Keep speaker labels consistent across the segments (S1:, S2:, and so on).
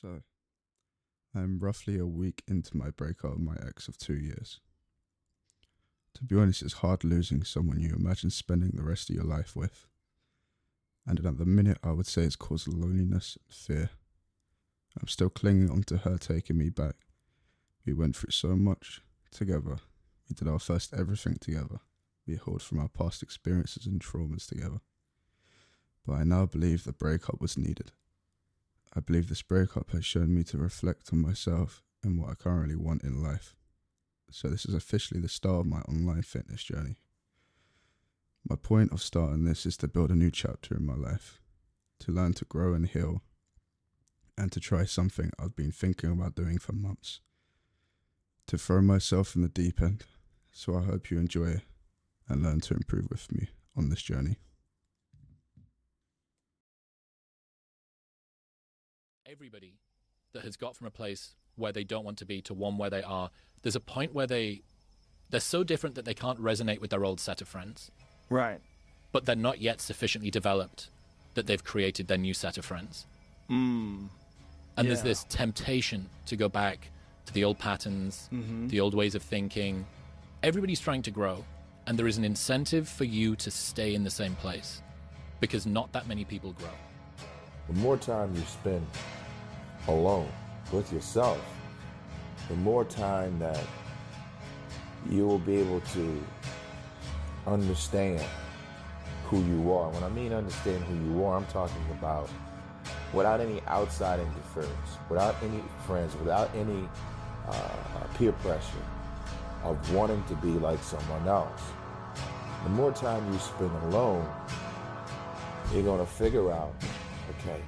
S1: So, I'm roughly a week into my breakup with my ex of 2 years. To be honest, it's hard losing someone you imagine spending the rest of your life with. And at the minute, I would say it's caused loneliness and fear. I'm still clinging on to her taking me back. We went through so much together. We did our first everything together. We healed from our past experiences and traumas together. But I now believe the breakup was needed. I believe this breakup has shown me to reflect on myself and what I currently want in life. So this is officially the start of my online fitness journey. My point of starting this is to build a new chapter in my life, to learn to grow and heal, and to try something I've been thinking about doing for months. To throw myself in the deep end, so I hope you enjoy it and learn to improve with me on this journey.
S2: Everybody that has got from a place where they don't want to be to one where they are, there's a point where they're so different that they can't resonate with their old set of friends.
S3: Right.
S2: But they're not yet sufficiently developed that they've created their new set of friends. And there's this temptation to go back to the old patterns, the old ways of thinking. Everybody's trying to grow, and there is an incentive for you to stay in the same place because not that many people grow.
S4: The more time you spend alone with yourself, the more time that you will be able to understand who you are. When I mean understand who you are, I'm talking about without any outside interference, without any friends, without any peer pressure of wanting to be like someone else. The more time you spend alone, you're going to figure out, okay,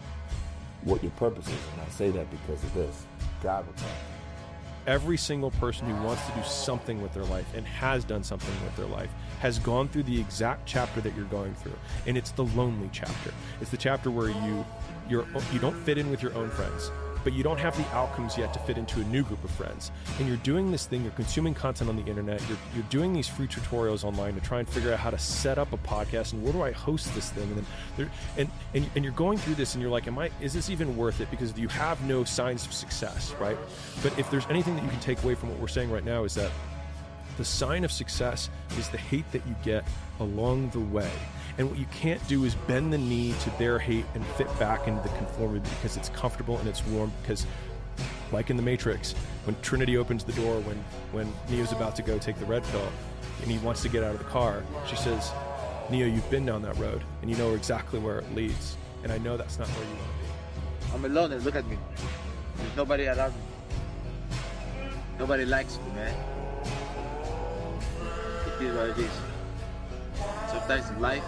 S4: what your purpose is. And I say that because of this. God will tell you.
S3: Every single person who wants to do something with their life and has done something with their life has gone through the exact chapter that you're going through. And it's the lonely chapter. It's the chapter where you don't fit in with your own friends, but you don't have the outcomes yet to fit into a new group of friends. And you're doing this thing, you're consuming content on the internet, you're doing these free tutorials online to try and figure out how to set up a podcast and where do I host this thing? And you're going through this and you're like, is this even worth it? Because you have no signs of success, right? But if there's anything that you can take away from what we're saying right now is that the sign of success is the hate that you get along the way. And what you can't do is bend the knee to their hate and fit back into the conformity because it's comfortable and it's warm. Because like in the Matrix, when Trinity opens the door, when Neo's about to go take the red pill and he wants to get out of the car, she says, Neo, you've been down that road and you know exactly where it leads. And I know that's not where you want to be.
S5: I'm alone and look at me. There's nobody around me. Nobody likes me, man. It is what it is. Sometimes in life,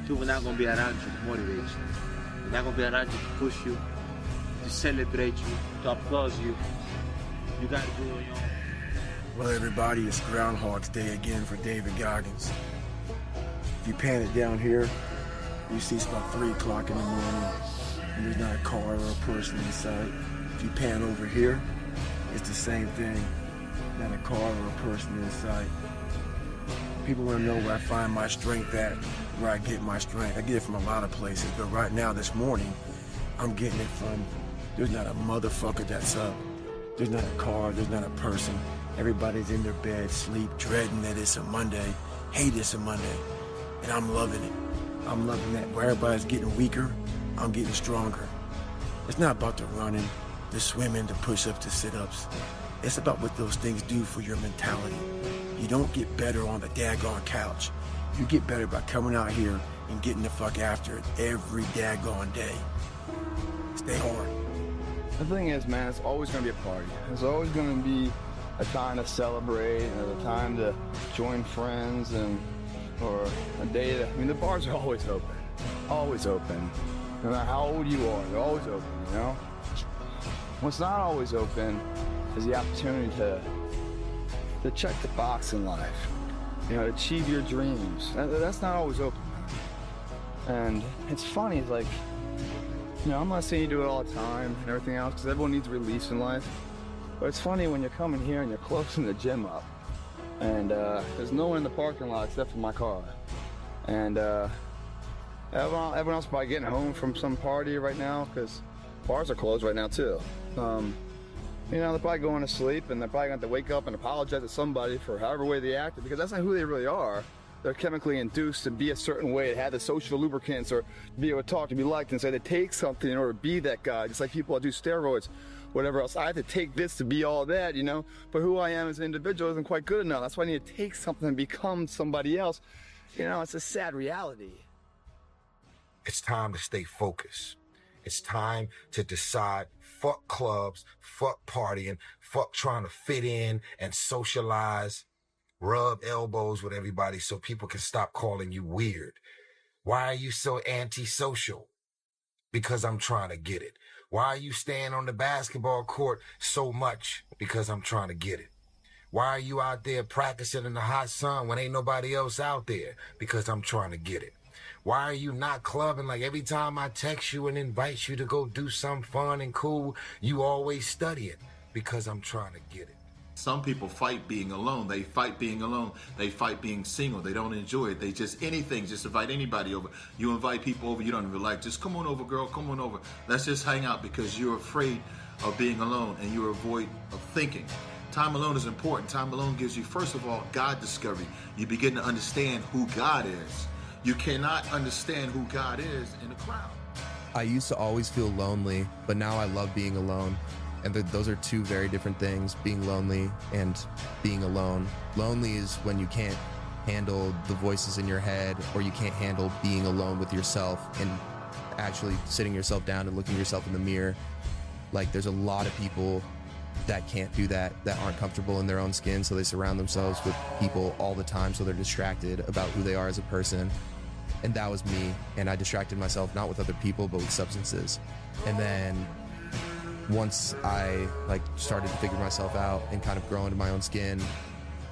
S5: people are not going to be around you to motivate you. They're not going to be around you to push you, to celebrate you, to applaud you. You got to do it on your own.
S6: Well, everybody, it's Groundhog's Day again for David Goggins. If you pan it down here, you see it's about 3 o'clock in the morning, and there's not a car or a person in sight. If you pan over here, it's the same thing, not a car or a person in sight. People want to know where I find my strength at, where I get my strength. I get it from a lot of places, but right now, this morning, I'm getting it from, there's not a motherfucker that's up. There's not a car, there's not a person. Everybody's in their bed, sleep, dreading that it's a Monday, hate it's a Monday, and I'm loving it. I'm loving that. Where everybody's getting weaker, I'm getting stronger. It's not about the running, the swimming, the push-ups, the sit-ups. It's about what those things do for your mentality. You don't get better on the daggone couch. You get better by coming out here and getting the fuck after it every daggone day. Stay hard.
S7: The thing is, man, it's always going to be a party. There's always going to be a time to celebrate and a time to join friends or a day that, the bars are always open. Always open. No matter how old you are, they're always open, you know? What's not always open is the opportunity to check the box in life, to achieve your dreams. That's not always open. And it's funny, like, I'm not saying you do it all the time and everything else, because everyone needs release in life. But it's funny when you're coming here and you're closing the gym up, and there's no one in the parking lot except for my car. And everyone else probably getting home from some party right now, because Bars are closed right now too. You know, they're probably going to sleep, and they're probably going to have to wake up and apologize to somebody for however way they acted, because that's not who they really are. They're chemically induced to be a certain way, to have the social lubricants, or to be able to talk, to be liked, and say they take something in order to be that guy. Just like people that do steroids, whatever else. I have to take this to be all that, you know? But who I am as an individual isn't quite good enough. That's why I need to take something and become somebody else. You know, it's a sad reality.
S8: It's time to stay focused. It's time to decide, fuck clubs, fuck partying, fuck trying to fit in and socialize, rub elbows with everybody so people can stop calling you weird. Why are you so antisocial? Because I'm trying to get it. Why are you staying on the basketball court so much? Because I'm trying to get it. Why are you out there practicing in the hot sun when ain't nobody else out there? Because I'm trying to get it. Why are you not clubbing? Like every time I text you and invite you to go do something fun and cool, you always studying. Because I'm trying to get it.
S9: Some people fight being alone. They fight being alone. They fight being single. They don't enjoy it. They just anything. Just invite anybody over. You invite people over you don't even like. Just come on over, girl. Come on over. Let's just hang out, because you're afraid of being alone and you're avoid of thinking. Time alone is important. Time alone gives you, first of all, God discovery. You begin to understand who God is. You cannot understand who God is in a crowd.
S10: I used to always feel lonely, but now I love being alone. And those are two very different things, being lonely and being alone. Lonely is when you can't handle the voices in your head, or you can't handle being alone with yourself and actually sitting yourself down and looking yourself in the mirror. Like, there's a lot of people that can't do that, that aren't comfortable in their own skin, so they surround themselves with people all the time, so they're distracted about who they are as a person. And that was me, and I distracted myself not with other people, but with substances. And then once I started to figure myself out and kind of grow into my own skin,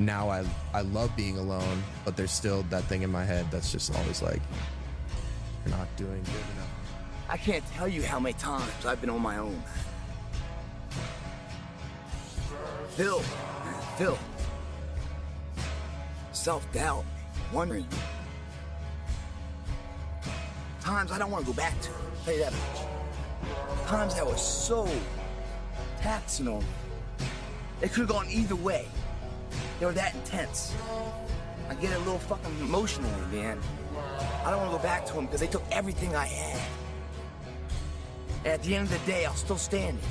S10: now I love being alone, but there's still that thing in my head that's just always like, you're not doing good enough.
S7: I can't tell you how many times I've been on my own. Filled. Self-doubt, wondering. Times I don't want to go back to, I'll tell you that much. Times that was so taxing on me. It could have gone either way. They were that intense. I get a little fucking emotional, man. I don't want to go back to them because they took everything I had. And at the end of the day, I was still standing.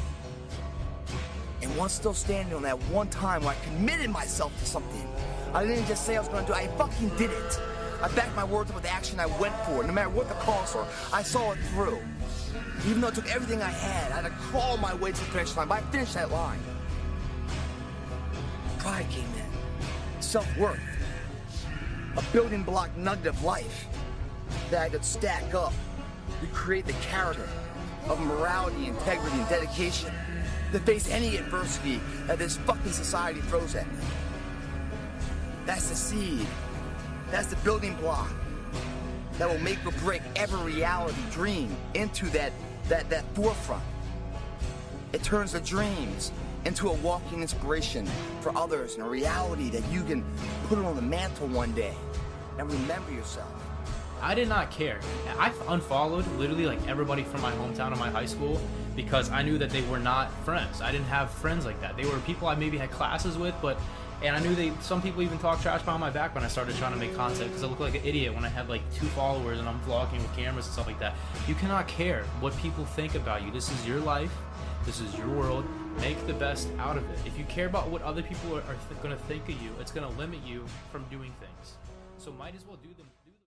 S7: And once still standing on that one time where I committed myself to something, I didn't just say I was going to do it, I fucking did it. I backed my words up with the action I went for. No matter what the cost was, I saw it through. Even though it took everything I had to crawl my way to the finish line, but I finished that line. Pride came in. Self-worth. A building block nugget of life that I could stack up to create the character of morality, integrity, and dedication to face any adversity that this fucking society throws at me. That's the seed. That's the building block that will make or break every reality dream into that forefront. It turns the dreams into a walking inspiration for others and a reality that you can put on the mantle one day and remember yourself.
S11: I did not care. I unfollowed literally like everybody from my hometown and my high school because I knew that they were not friends. I didn't have friends like that. They were people I maybe had classes with, and I knew some people even talked trash behind my back when I started trying to make content because I looked like an idiot when I had like 2 followers and I'm vlogging with cameras and stuff like that. You cannot care what people think about you. This is your life. This is your world. Make the best out of it. If you care about what other people are going to think of you, it's going to limit you from doing things. So might as well do them.